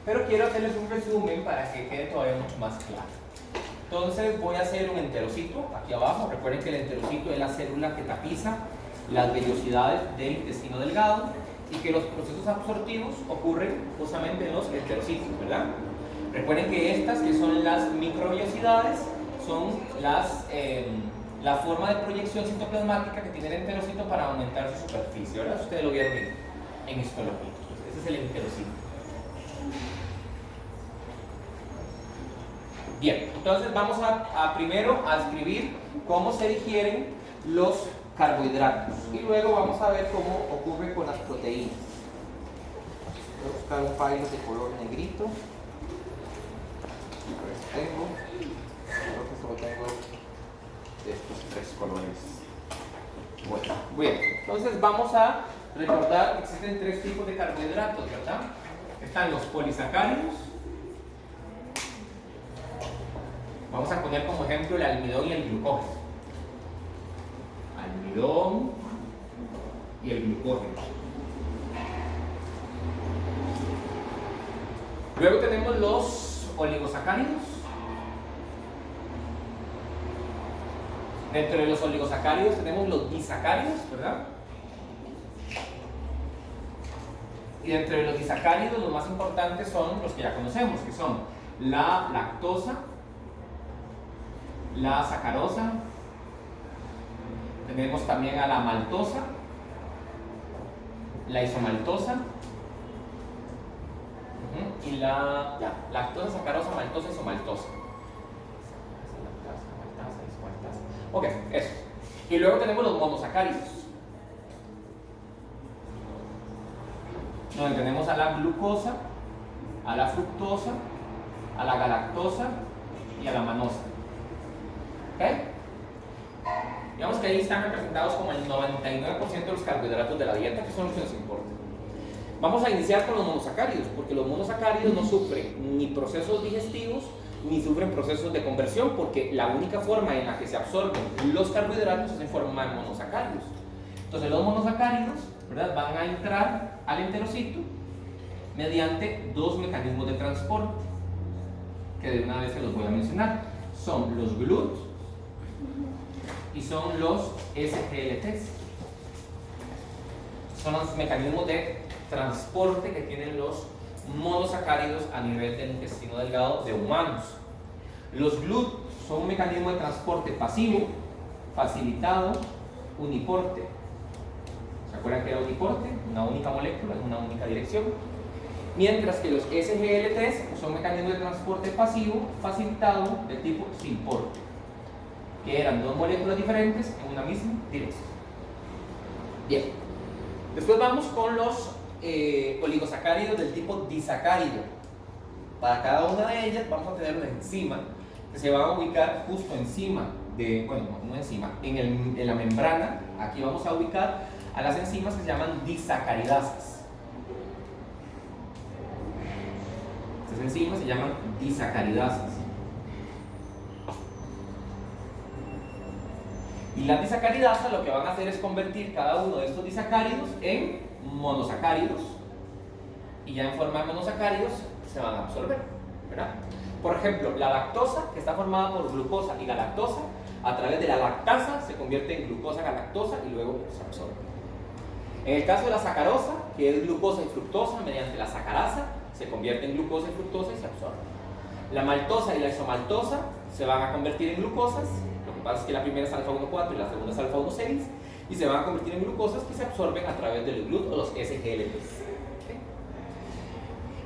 pero quiero hacerles un resumen para que quede todavía mucho más claro. Entonces voy a hacer un enterocito aquí abajo. Recuerden que el enterocito es la célula que tapiza las vellosidades del intestino delgado y que los procesos absortivos ocurren justamente en los enterocitos, ¿verdad? Recuerden que estas, que son las microvellosidades, son la forma de proyección citoplasmática que tiene el enterocito para aumentar su superficie, ¿verdad? Ustedes lo vieron en histología. Ese es el enterocito. Bien, entonces vamos primero a escribir cómo se digieren los carbohidratos y luego vamos a ver cómo ocurre con las proteínas. Voy a buscar un file de color negrito. Creo que solo tengo de estos tres colores. Bueno, bien, entonces vamos a recordar que existen tres tipos de carbohidratos, ¿verdad? Están los polisacáridos. Vamos a poner como ejemplo el almidón y el glucógeno. Almidón y el glucógeno. Luego tenemos los oligosacáridos. Dentro de los oligosacáridos tenemos los disacáridos, ¿verdad? Y dentro de los disacáridos los más importantes son los que ya conocemos, que son la lactosa, la sacarosa, tenemos también a la maltosa, la isomaltosa, y la lactosa, sacarosa, maltosa, isomaltosa. Ok, eso. Y luego tenemos los monosacáridos, donde tenemos a la glucosa, a la fructosa, a la galactosa y a la manosa. ¿Ok? Digamos que ahí están representados como el 99% de los carbohidratos de la dieta, que son los que nos importan. Vamos a iniciar con los monosacáridos, porque los monosacáridos no sufren ni procesos digestivos ni sufren procesos de conversión, porque la única forma en la que se absorben los carbohidratos es en forma de monosacáridos. Entonces los monosacáridos, ¿verdad?, van a entrar al enterocito mediante dos mecanismos de transporte, que de una vez se los voy a mencionar. Son los GLUT y son los SGLTs. Son los mecanismos de transporte que tienen los monosacáridos a nivel del intestino delgado de humanos. Los GLUT son un mecanismo de transporte pasivo, facilitado, uniporte. ¿Se acuerdan que era uniporte? Una única molécula en una única dirección. Mientras que los SGLTs son mecanismos de transporte pasivo, facilitado, de tipo sinporte, que eran dos moléculas diferentes en una misma dirección. Bien, después vamos con los oligosacáridos del tipo disacárido. Para cada una de ellas vamos a tener una enzima que se va a ubicar justo encima de, bueno, no encima, en la membrana. Aquí vamos a ubicar a las enzimas que se llaman disacaridasas. Estas enzimas se llaman disacaridasas. Y las disacaridasas lo que van a hacer es convertir cada uno de estos disacáridos en monosacáridos, y ya en forma de monosacáridos se van a absorber, ¿verdad? Por ejemplo, la lactosa, que está formada por glucosa y galactosa, a través de la lactasa se convierte en glucosa galactosa y luego se absorbe. En el caso de la sacarosa, que es glucosa y fructosa, mediante la sacarasa se convierte en glucosa y fructosa y se absorbe. La maltosa y la isomaltosa se van a convertir en glucosas. Lo que pasa es que la primera es alfa 1,4 y la segunda es alfa 1,6, y se van a convertir en glucosas que se absorben a través del GLUT o los SGLTs. ¿Okay?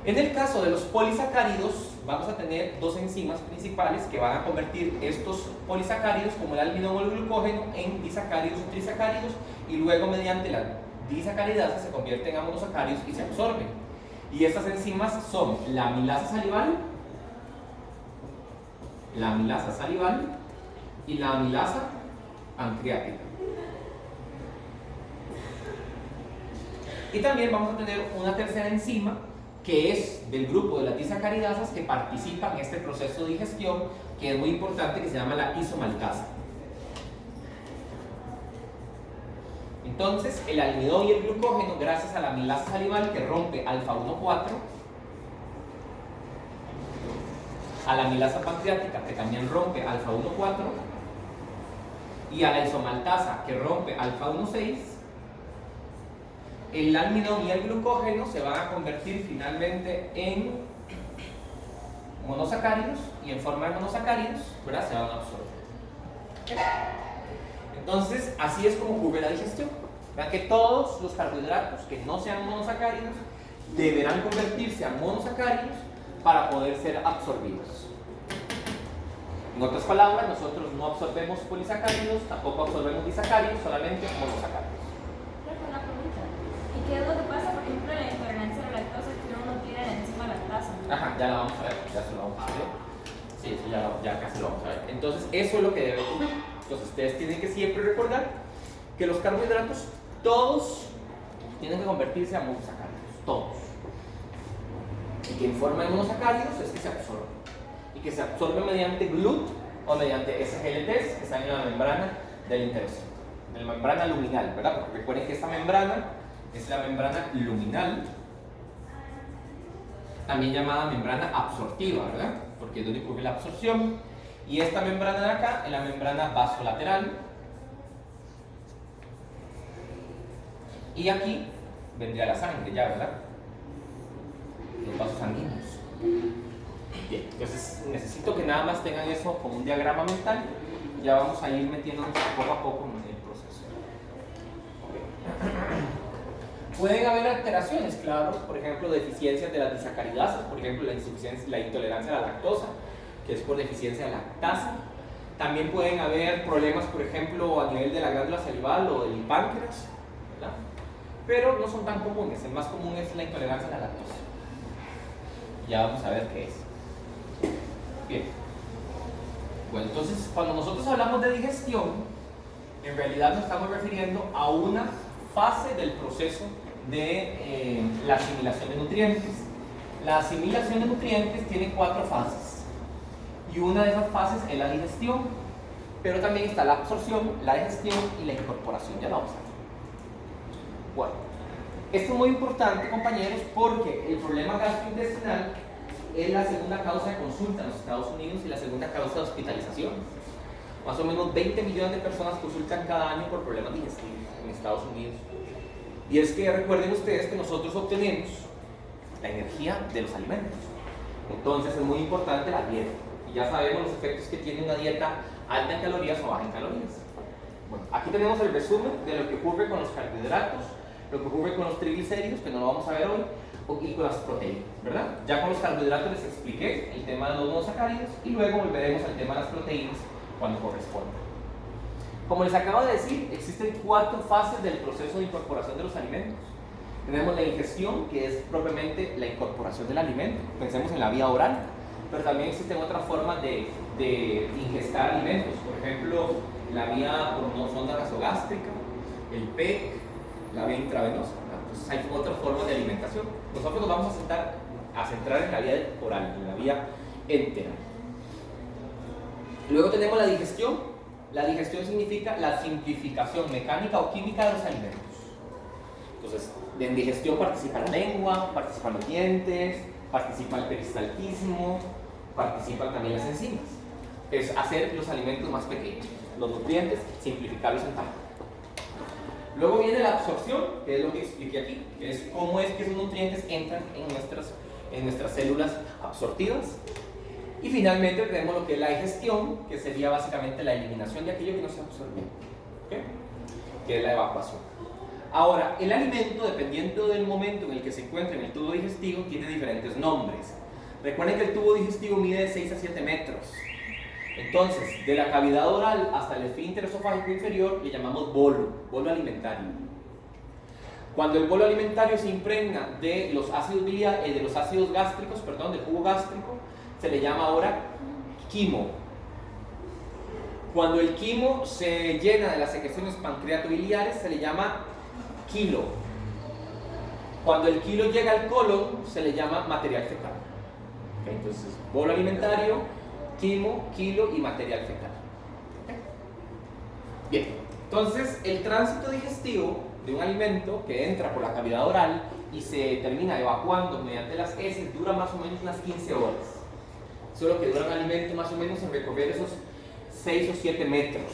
En el caso de los polisacáridos, vamos a tener dos enzimas principales que van a convertir estos polisacáridos, como el almidón o el glucógeno, en disacáridos o trisacáridos, y luego mediante la disacaridasa se convierten a monosacáridos y se absorben. Y estas enzimas son la amilasa salival y la amilasa pancreática. Y también vamos a tener una tercera enzima que es del grupo de las disacaridasas, que participa en este proceso de digestión, que es muy importante, que se llama la isomaltasa. Entonces, el almidón y el glucógeno, gracias a la amilasa salival que rompe alfa 1,4, a la amilasa pancreática, que también rompe alfa 1,4, y a la isomaltasa, que rompe alfa 1,6, el almidón y el glucógeno se van a convertir finalmente en monosacáridos, y en forma de monosacáridos, ¿verdad?, se van a absorber. Entonces, así es como ocurre la digestión. Vean que todos los carbohidratos que no sean monosacáridos deberán convertirse a monosacáridos para poder ser absorbidos. En otras palabras, nosotros no absorbemos polisacáridos, tampoco absorbemos disacáridos, solamente monosacáridos. Una pregunta. ¿Y qué es lo que pasa, por ejemplo, en la intolerancia a la lactosa, que uno no tiene la enzima lactasa? Ajá, ya lo vamos a ver, ya se lo vamos a ver. Sí, eso ya casi lo vamos a ver. Entonces, eso es lo que debe ocurrir. Entonces, ustedes tienen que siempre recordar que los carbohidratos, todos tienen que convertirse a monosacáridos, todos. Y que en forma de monosacáridos es que se absorben. Y que se absorben mediante GLUT o mediante SGLTs que están en la membrana del interesante, en la membrana luminal, ¿verdad? Porque recuerden que esta membrana es la membrana luminal, también llamada membrana absortiva, ¿verdad? Porque es donde ocurre la absorción. Y esta membrana de acá es la membrana vasolateral. Y aquí vendría la sangre ya, ¿verdad? Los vasos sanguíneos. Bien, entonces necesito que nada más tengan eso como un diagrama mental. Ya vamos a ir metiéndonos poco a poco en el proceso. Okay. Pueden haber alteraciones, claro, por ejemplo, deficiencias de las disacaridasas, por ejemplo, la intolerancia a la lactosa, que es por deficiencia de lactasa. También pueden haber problemas, por ejemplo, a nivel de la glándula salival o del páncreas, ¿verdad? Pero no son tan comunes. El más común es la intolerancia a la lactosa. Ya vamos a ver qué es. Bien. Bueno, entonces, cuando nosotros hablamos de digestión, en realidad nos estamos refiriendo a una fase del proceso de la asimilación de nutrientes. La asimilación de nutrientes tiene 4 fases. Y una de esas fases es la digestión. Pero también está la absorción, la digestión y la incorporación. Ya la vamos a ver. Bueno, esto es muy importante, compañeros, porque el problema gastrointestinal es la segunda causa de consulta en los Estados Unidos y la segunda causa de hospitalización. Más o menos 20 millones de personas consultan cada año por problemas digestivos en Estados Unidos. Y es que recuerden ustedes que nosotros obtenemos la energía de los alimentos. Entonces es muy importante la dieta. Y ya sabemos los efectos que tiene una dieta alta en calorías o baja en calorías. Bueno, aquí tenemos el resumen de lo que ocurre con los carbohidratos, lo que ocurre con los triglicéridos, que no lo vamos a ver hoy, y con las proteínas, ¿verdad? Ya con los carbohidratos les expliqué el tema de los monosacáridos y luego volveremos al tema de las proteínas cuando corresponda. Como les acabo de decir, existen 4 fases del proceso de incorporación de los alimentos. Tenemos la ingestión, que es propiamente la incorporación del alimento. Pensemos en la vía oral, pero también existen otras formas de ingestar alimentos. Por ejemplo, la vía por sonda nasogástrica, el PEC, la vía intravenosa. Entonces hay otras formas de alimentación. Nosotros nos vamos a centrar en la vía oral, en la vía enteral. Luego tenemos la digestión. La digestión significa la simplificación mecánica o química de los alimentos. Entonces, en digestión participa la lengua, participan los dientes, participa el peristaltismo, participan también las enzimas. Es hacer los alimentos más pequeños, los nutrientes, simplificarlos en tamaño. Luego viene la absorción, que es lo que expliqué aquí, que es cómo es que esos nutrientes entran en nuestras células absortivas. Y finalmente tenemos lo que es la digestión, que sería básicamente la eliminación de aquello que no se absorbió, ¿okay? Que es la evacuación. Ahora, el alimento, dependiendo del momento en el que se encuentra en el tubo digestivo, tiene diferentes nombres. Recuerden que el tubo digestivo mide de 6 a 7 metros. Entonces, de la cavidad oral hasta el esfínter esofágico inferior le llamamos bolo alimentario. Cuando el bolo alimentario se impregna de los ácidos gástricos, del jugo gástrico, se le llama ahora quimo. Cuando el quimo se llena de las secreciones pancreatobiliares, se le llama quilo. Cuando el quilo llega al colon, se le llama material fecal. ¿Okay? Entonces, bolo alimentario, quimo, kilo y material fecal. ¿Okay? Bien, entonces el tránsito digestivo de un alimento que entra por la cavidad oral y se termina evacuando mediante las heces dura más o menos unas 15 horas. Solo que dura un alimento más o menos en recorrer esos 6 o 7 metros,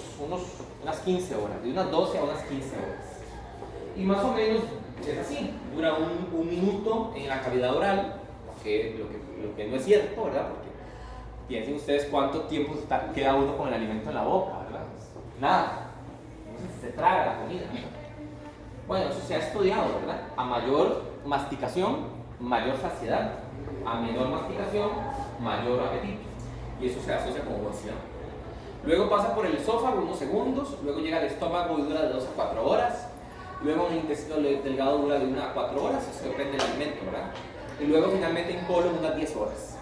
unas 15 horas, de unas 12 a unas 15 horas. Y más o menos es así, dura un minuto en la cavidad oral, lo que no es cierto, ¿verdad? Porque piensen ustedes cuánto tiempo queda uno con el alimento en la boca, ¿verdad? Nada, entonces se traga la comida. Bueno, eso se ha estudiado, ¿verdad? A mayor masticación, mayor saciedad, a menor masticación, mayor apetito, y eso se asocia con obesidad. Luego pasa por el esófago unos segundos, luego llega al estómago y dura de 2 a 4 horas, luego en el intestino delgado dura de 1 a 4 horas, eso depende del alimento, ¿verdad? Y luego finalmente en colon unas 10 horas.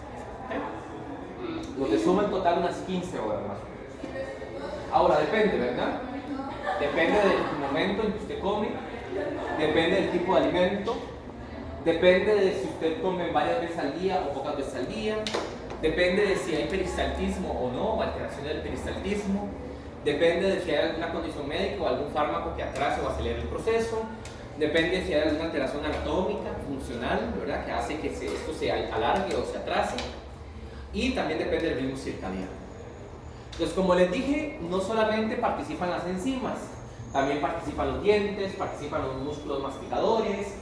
Lo que suma en total unas 15 horas más o menos. Ahora depende, ¿verdad? Depende del momento en que usted come, depende del tipo de alimento, depende de si usted come varias veces al día o pocas veces al día, depende de si hay peristaltismo o no, o alteración del peristaltismo, depende de si hay alguna condición médica o algún fármaco que atrase o acelere el proceso, depende de si hay alguna alteración anatómica, funcional, ¿verdad? Que hace que esto se alargue o se atrase, y también depende del ritmo circadiano. Entonces, como les dije, no solamente participan las enzimas, también participan los dientes, participan los músculos masticadores,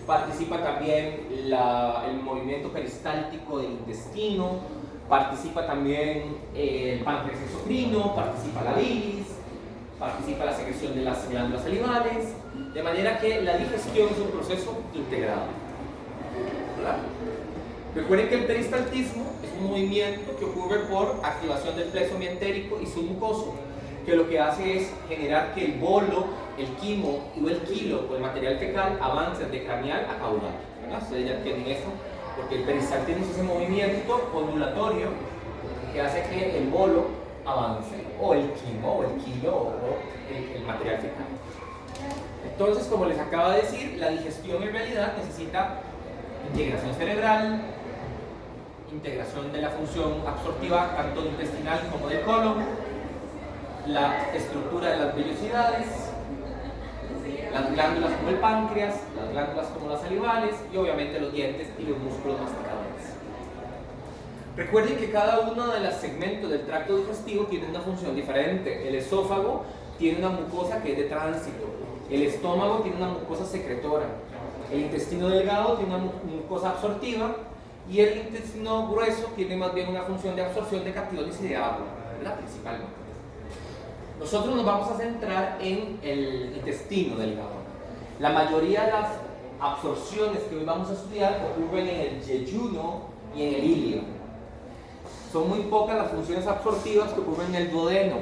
participa también el movimiento peristáltico del intestino, participa también el páncreas endocrino, participa la bilis, participa la secreción de las glándulas salivales, de manera que la digestión es un proceso integrado, ¿verdad? Recuerden que el peristaltismo es un movimiento que ocurre por activación del plexo mientérico y submucoso, que lo que hace es generar que el bolo, el quimo o el quilo o el material fecal avancen de craneal a caudal, ¿verdad? Ustedes ya entienden eso, porque el peristaltismo es ese movimiento ondulatorio que hace que el bolo avance, o el quimo o el kilo o el material fecal. Entonces, como les acabo de decir, la digestión en realidad necesita integración cerebral, integración de la función absortiva tanto intestinal como del colon, la estructura de las vellosidades, las glándulas como el páncreas, las glándulas como las salivales y obviamente los dientes y los músculos masticadores. Recuerden que cada uno de los segmentos del tracto digestivo tiene una función diferente. El esófago tiene una mucosa que es de tránsito, el estómago tiene una mucosa secretora, el intestino delgado tiene una mucosa absortiva y el intestino grueso tiene más bien una función de absorción de cationes y de agua, ¿verdad? Principalmente. Nosotros nos vamos a centrar en el intestino delgado. La mayoría de las absorciones que hoy vamos a estudiar ocurren en el yeyuno y en el ilio. Son muy pocas las funciones absortivas que ocurren en el duodeno.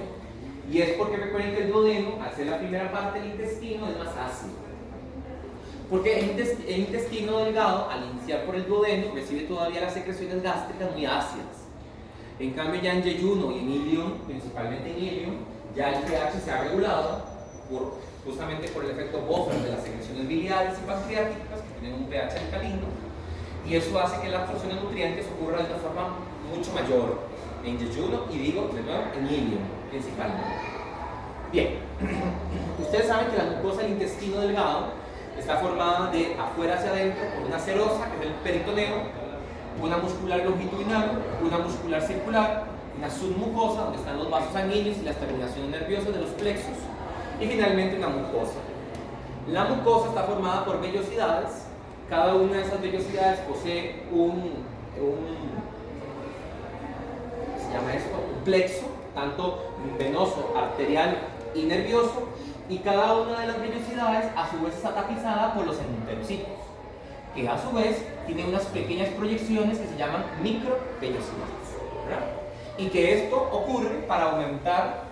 Y es porque recuerden que el duodeno, al ser la primera parte del intestino, es más ácido. Porque el intestino delgado, al iniciar por el duodeno, recibe todavía las secreciones gástricas muy ácidas. En cambio, ya en yeyuno y en ilium, principalmente en ilium, ya el pH se ha regulado justamente por el efecto buffer de las secreciones biliares y pancreáticas que tienen un pH alcalino, y eso hace que la absorción de nutrientes ocurra de una forma mucho mayor en yeyuno y digo de nuevo en ilium principalmente. Bien, ustedes saben que la mucosa del intestino delgado está formada de afuera hacia adentro por una serosa, que es el peritoneo, una muscular longitudinal, una muscular circular, una submucosa, donde están los vasos sanguíneos y las terminaciones nerviosas de los plexos, y finalmente una mucosa. La mucosa está formada por vellosidades. Cada una de esas vellosidades posee un plexo, tanto venoso, arterial y nervioso, y cada una de las vellosidades a su vez está tapizada por los enterocitos, que a su vez tienen unas pequeñas proyecciones que se llaman microvellosidades, ¿verdad? Y que esto ocurre para aumentar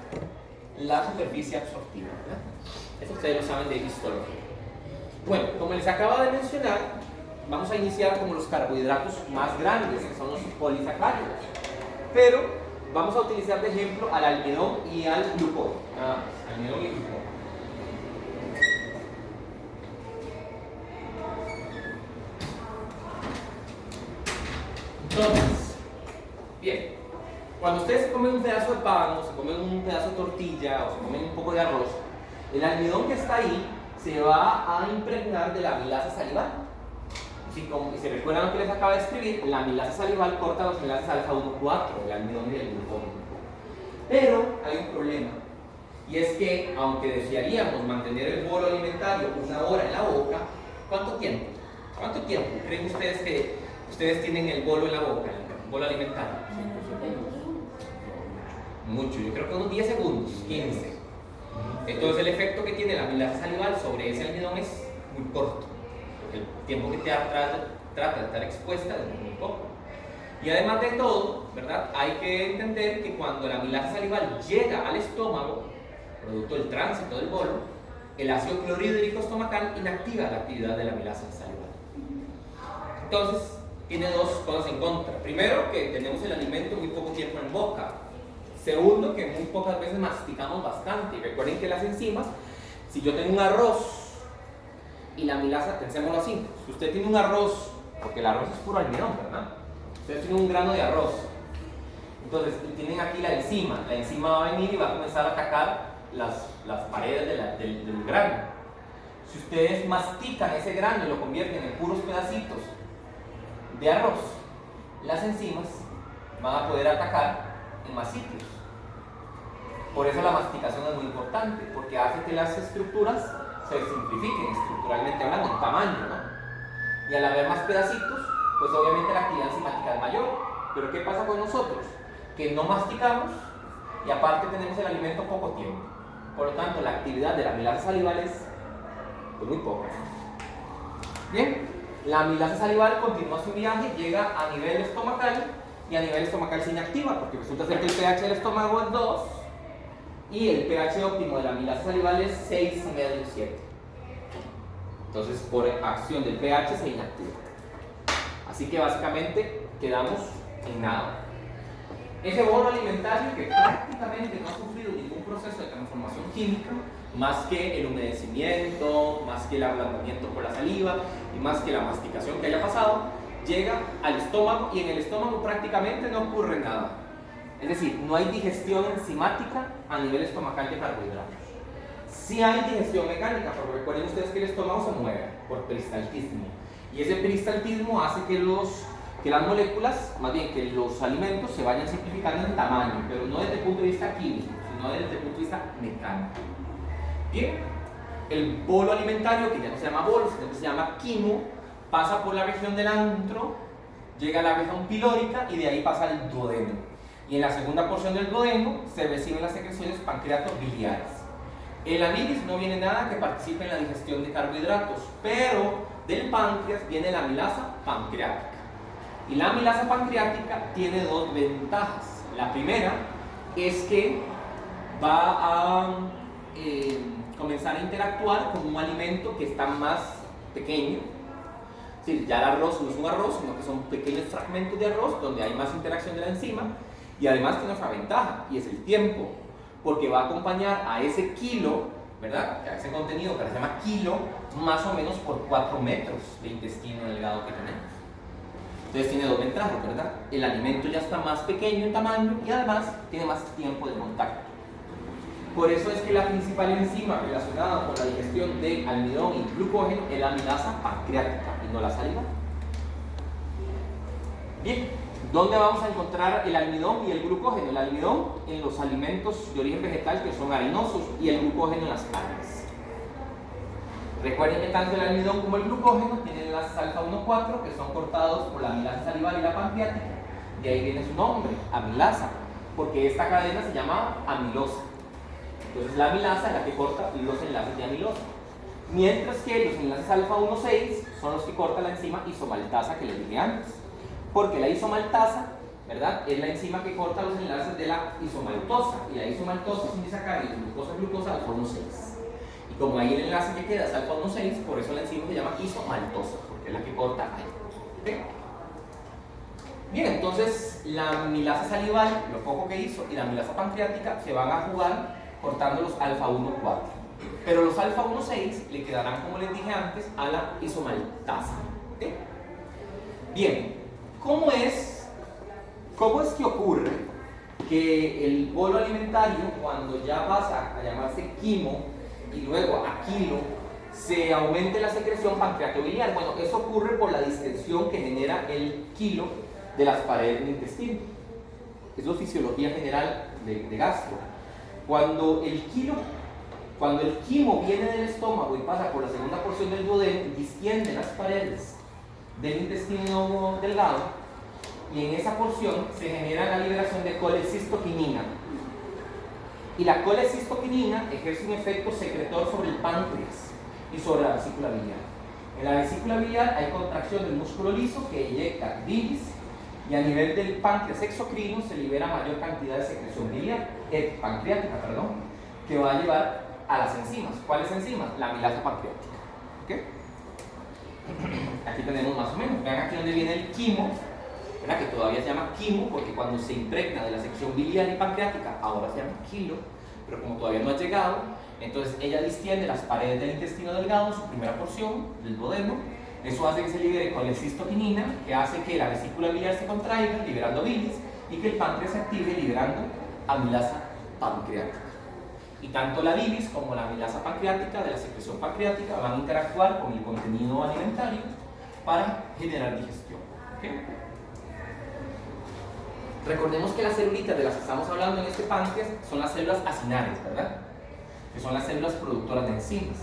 la superficie absortiva, ¿verdad? Eso ustedes lo saben de histología. Bueno, como les acabo de mencionar, vamos a iniciar como los carbohidratos más grandes, que son los polisacáridos. Pero vamos a utilizar de ejemplo al almidón y al glucógeno. Almidón y glucógeno. Entonces, bien, cuando ustedes se comen un pedazo de pan, o se comen un pedazo de tortilla, o se comen un poco de arroz, el almidón que está ahí se va a impregnar de la amilasa salival. y si recuerdan lo que les acabo de escribir, la amilasa salival corta los enlaces alfa 1,4, el almidón y el glucógeno. Pero hay un problema, y es que aunque desearíamos mantener el bolo alimentario 1 hora en la boca, ¿cuánto tiempo? ¿Cuánto tiempo creen ustedes que ustedes tienen el bolo en la boca, el bolo alimentario? Mucho, yo creo que unos 10 segundos, 15. Entonces el efecto que tiene la amilasa salival sobre ese almidón es muy corto. El tiempo que trata de estar expuesta es muy poco. Y además de todo, ¿verdad? Hay que entender que cuando la amilasa salival llega al estómago, producto del tránsito del bolo, el ácido clorhídrico estomacal inactiva la actividad de la amilasa salival. Entonces, tiene dos cosas en contra. Primero, que tenemos el alimento muy poco tiempo en boca. Segundo, que muy pocas veces masticamos bastante. Y recuerden que las enzimas, si yo tengo un arroz y la amilasa, pensémoslo así, si usted tiene un arroz, porque el arroz es puro almidón, ¿verdad? Ustedes tienen un grano de arroz, entonces tienen aquí la enzima va a venir y va a comenzar a atacar las paredes del grano. Si ustedes mastican ese grano y lo convierten en puros pedacitos de arroz, las enzimas van a poder atacar en más sitios. Por eso la masticación es muy importante, porque hace que las estructuras se simplifiquen estructuralmente hablando, en tamaño, ¿no? Y al haber más pedacitos, pues obviamente la actividad enzimática es mayor. Pero ¿qué pasa con nosotros? Que no masticamos y aparte tenemos el alimento poco tiempo. Por lo tanto, la actividad de la amilasa salival es pues, muy poca. Bien, la amilasa salival continúa su viaje, llega a nivel estomacal y a nivel estomacal se inactiva, porque resulta ser que el pH del estómago es 2 y el pH óptimo de la amilasa salival es 6,5, 7. Entonces, por acción del pH se inactiva. Así que básicamente quedamos en nada. Ese bolo alimentario que prácticamente no ha sufrido ningún proceso de transformación química, más que el humedecimiento, más que el ablandamiento por la saliva y más que la masticación que haya pasado, llega al estómago y en el estómago prácticamente no ocurre nada. Es decir, no hay digestión enzimática a nivel estomacal de carbohidratos. Sí hay digestión mecánica, porque recuerden ustedes que el estómago se mueve por peristaltismo. Y ese peristaltismo hace que las moléculas, más bien que los alimentos se vayan simplificando en tamaño, pero no desde el punto de vista químico, sino desde el punto de vista mecánico. Bien, el bolo alimentario, que ya no se llama bolo, sino que se llama quimo, pasa por la región del antro, llega a la región pilórica y de ahí pasa al duodeno. Y en la segunda porción del duodeno se reciben las secreciones pancreato-biliares. En la bilis no viene nada que participe en la digestión de carbohidratos, pero del páncreas viene la amilasa pancreática. Y la amilasa pancreática tiene dos ventajas. La primera es que va a comenzar a interactuar con un alimento que está más pequeño. Sí, ya el arroz no es un arroz, sino que son pequeños fragmentos de arroz donde hay más interacción de la enzima. Y además tiene otra ventaja, y es el tiempo, porque va a acompañar a ese kilo, ¿verdad? A ese contenido que se llama kilo, más o menos por 4 metros de intestino delgado que tenemos. Entonces tiene dos ventajas, ¿verdad? El alimento ya está más pequeño en tamaño y además tiene más tiempo de contacto. Por eso es que la principal enzima relacionada con la digestión de almidón y glucógeno es la amilasa pancreática y no la saliva. Bien, ¿dónde vamos a encontrar el almidón y el glucógeno? El almidón en los alimentos de origen vegetal que son harinosos y el glucógeno en las carnes. Recuerden que tanto el almidón como el glucógeno tienen enlaces alfa 1,4 que son cortados por la amilasa salival y la pancreática. De ahí viene su nombre, amilasa, porque esta cadena se llama amilosa. Entonces la amilasa es la que corta los enlaces de amilosa. Mientras que los enlaces alfa 1,6 son los que corta la enzima isomaltasa que les dije antes. Porque la isomaltasa, ¿verdad? Es la enzima que corta los enlaces de la isomaltosa. Y la isomaltosa es un disacárido, glucosa, alfa 1,6. Y como ahí el enlace que queda es alfa 1,6, por eso la enzima se llama isomaltosa, porque es la que corta ahí. ¿Okay? Bien, entonces la amilasa salival, lo poco que hizo, y la amilasa pancreática se van a jugar cortando los alfa 1,4. Pero los alfa 1,6 le quedarán, como les dije antes, a la isomaltasa. ¿Okay? Bien, ¿cómo es que ocurre que el bolo alimentario, cuando ya pasa a llamarse quimo y luego a kilo, se aumente la secreción pancreatobiliar. Bueno, eso ocurre por la distensión que genera el quilo de las paredes del intestino. Eso es fisiología general de gastro. Cuando el quimo viene del estómago y pasa por la segunda porción del duodeno, distiende las paredes del intestino delgado, y en esa porción se genera la liberación de colecistoquinina. Y la colecistoquinina ejerce un efecto secretor sobre el páncreas y sobre la vesícula biliar. En la vesícula biliar hay contracción del músculo liso que eyecta bilis, y a nivel del páncreas exocrino se libera mayor cantidad de secreción biliar, pancreática, que va a llevar a las enzimas. ¿Cuáles enzimas? La amilasa pancreática. ¿Okay? Aquí tenemos más o menos. Vean aquí donde viene el quimo, ¿verdad? Que todavía se llama quimo porque cuando se impregna de la sección biliar y pancreática, ahora se llama kilo, pero como todavía no ha llegado, entonces ella distiende las paredes del intestino delgado en su primera porción, del duodeno. Eso hace que se libere colecistoquinina, que hace que la vesícula biliar se contraiga, liberando bilis, y que el páncreas se active, liberando amilasa pancreática. Y tanto la bilis como la amilasa pancreática de la secreción pancreática van a interactuar con el contenido alimentario para generar digestión. ¿Okay? Recordemos que las celulitas de las que estamos hablando en este páncreas son las células acinares, ¿verdad? Que son las células productoras de enzimas,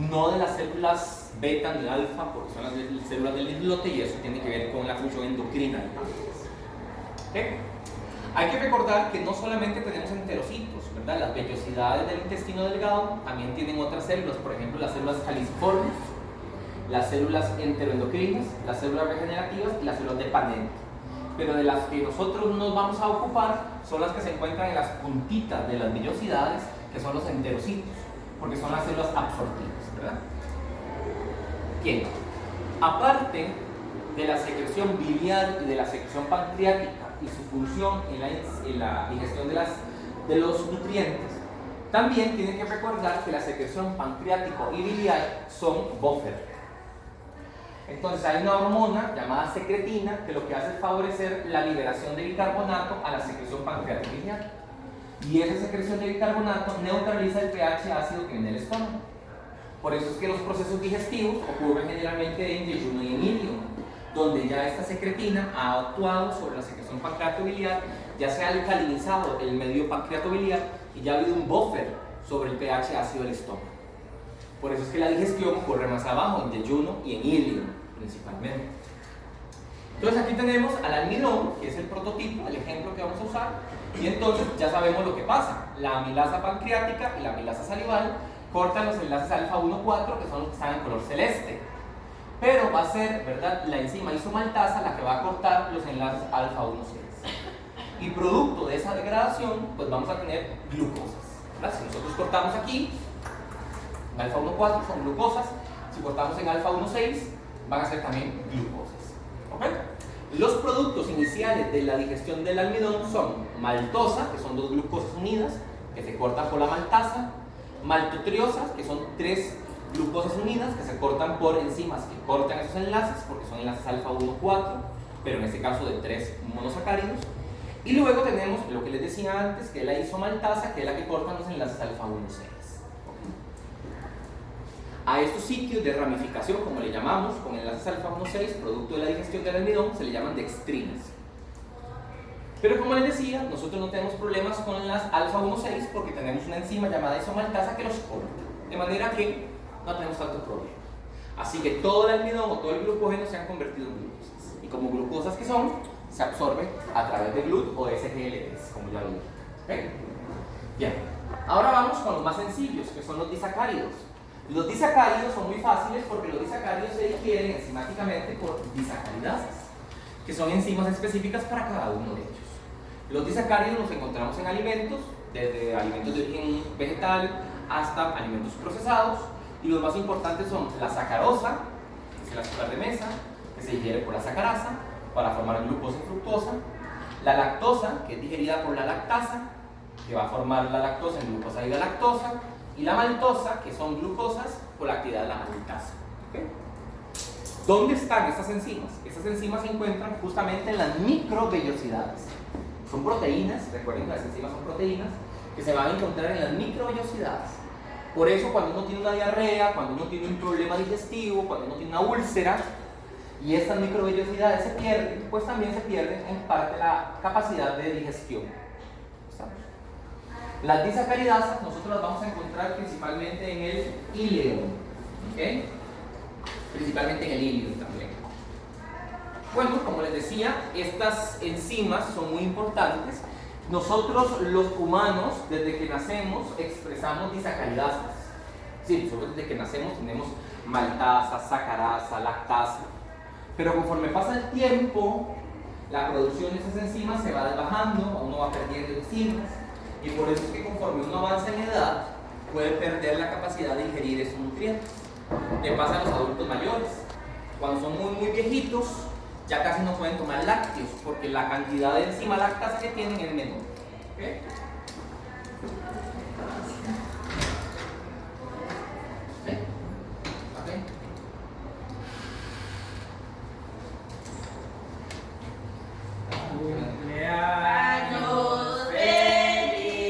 no de las células beta ni alfa, porque son las células del islote, y eso tiene que ver con la función endocrina del páncreas. ¿Okay? Hay que recordar que no solamente tenemos enterocitos, ¿verdad? Las vellosidades del intestino delgado también tienen otras células, por ejemplo las células caliciformes, las células enteroendocrinas, las células regenerativas y las células de Paneth. Pero de las que nosotros nos vamos a ocupar son las que se encuentran en las puntitas de las vellosidades, que son los enterocitos, porque son las células absortivas, ¿verdad? Bien, aparte de la secreción biliar y de la secreción pancreática y su función en la digestión de los nutrientes, también tienen que recordar que la secreción pancreático y biliar son buffer. Entonces hay una hormona llamada secretina que lo que hace es favorecer la liberación de bicarbonato a la secreción pancreática y biliar. Y esa secreción de bicarbonato neutraliza el pH ácido que viene del estómago. Por eso es que los procesos digestivos ocurren generalmente en yeyuno y en ilium, donde ya esta secretina ha actuado sobre la secreción pancreatobiliar, ya se ha alcalinizado el medio pancreatobiliar y ya ha habido un buffer sobre el pH ácido del estómago. Por eso es que la digestión ocurre más abajo, en yeyuno y en ilium principalmente. Entonces aquí tenemos al almidón, que es el prototipo, el ejemplo que vamos a usar, y entonces ya sabemos lo que pasa. La amilasa pancreática y la amilasa salival cortan los enlaces alfa 1,4, que son los que están en color celeste. Pero va a ser, ¿verdad?, la enzima isomaltasa la que va a cortar los enlaces alfa 1,6. Y producto de esa degradación, pues vamos a tener glucosas, ¿verdad? Si nosotros cortamos aquí, en alfa 1,4 son glucosas, si cortamos en alfa 1,6 van a ser también glucosas. ¿Okay? Los productos iniciales de la digestión del almidón son maltosa, que son 2 glucosas unidas, que se cortan por la maltasa, maltotriosas, que son 3 glucosas unidas, que se cortan por enzimas que cortan esos enlaces, porque son enlaces alfa 1,4, pero en este caso de 3 monosacáridos. Y luego tenemos lo que les decía antes, que es la isomaltasa, que es la que cortan los enlaces alfa 1,6. A estos sitios de ramificación, como le llamamos, con enlaces alfa 1,6, producto de la digestión del almidón, se le llaman dextrinas. Pero como les decía, nosotros no tenemos problemas con las alfa 1,6 porque tenemos una enzima llamada isomaltasa que los corta. De manera que no tenemos tanto problema. Así que todo el almidón o todo el glucógeno se han convertido en glucosas. Y como glucosas que son, se absorben a través de GLUT o SGLT, como ya lo dije. ¿Okay? Bien, ahora vamos con los más sencillos, que son los disacáridos. Los disacáridos son muy fáciles porque los disacáridos se digieren enzimáticamente por disacaridasas, que son enzimas específicas para cada uno de ellos. Los disacáridos los encontramos en alimentos, desde alimentos de origen vegetal hasta alimentos procesados, y los más importantes son la sacarosa, que es el azúcar de mesa, que se digiere por la sacarasa para formar glucosa y fructosa, la lactosa, que es digerida por la lactasa, que va a formar la lactosa en glucosa y la lactosa, y la maltosa, que son glucosas por la actividad de la maltasa. ¿Okay? ¿Dónde están estas enzimas? Estas enzimas se encuentran justamente en las microvellosidades. Son proteínas, recuerden que las enzimas son proteínas, que se van a encontrar en las microvellosidades. Por eso cuando uno tiene una diarrea, cuando uno tiene un problema digestivo, cuando uno tiene una úlcera y estas microvellosidades se pierden, pues también se pierde en parte la capacidad de digestión. ¿Está? Las disacaridasas nosotros las vamos a encontrar principalmente en el híleo, ¿ok? Principalmente en el híleo también. Bueno, como les decía, estas enzimas son muy importantes. Nosotros los humanos, desde que nacemos, expresamos disacaridasas. Sí, nosotros desde que nacemos tenemos maltasa, sacarasa, lactasa. Pero conforme pasa el tiempo, la producción de esas enzimas se va bajando, uno va perdiendo enzimas. Y por eso es que conforme uno avanza en edad, puede perder la capacidad de ingerir esos nutrientes. Le pasa a los adultos mayores. Cuando son muy viejitos, ya casi no pueden tomar lácteos porque la cantidad de enzima lactasa que tienen es menor. ¿Okay? ¿Sí? ¿Okay?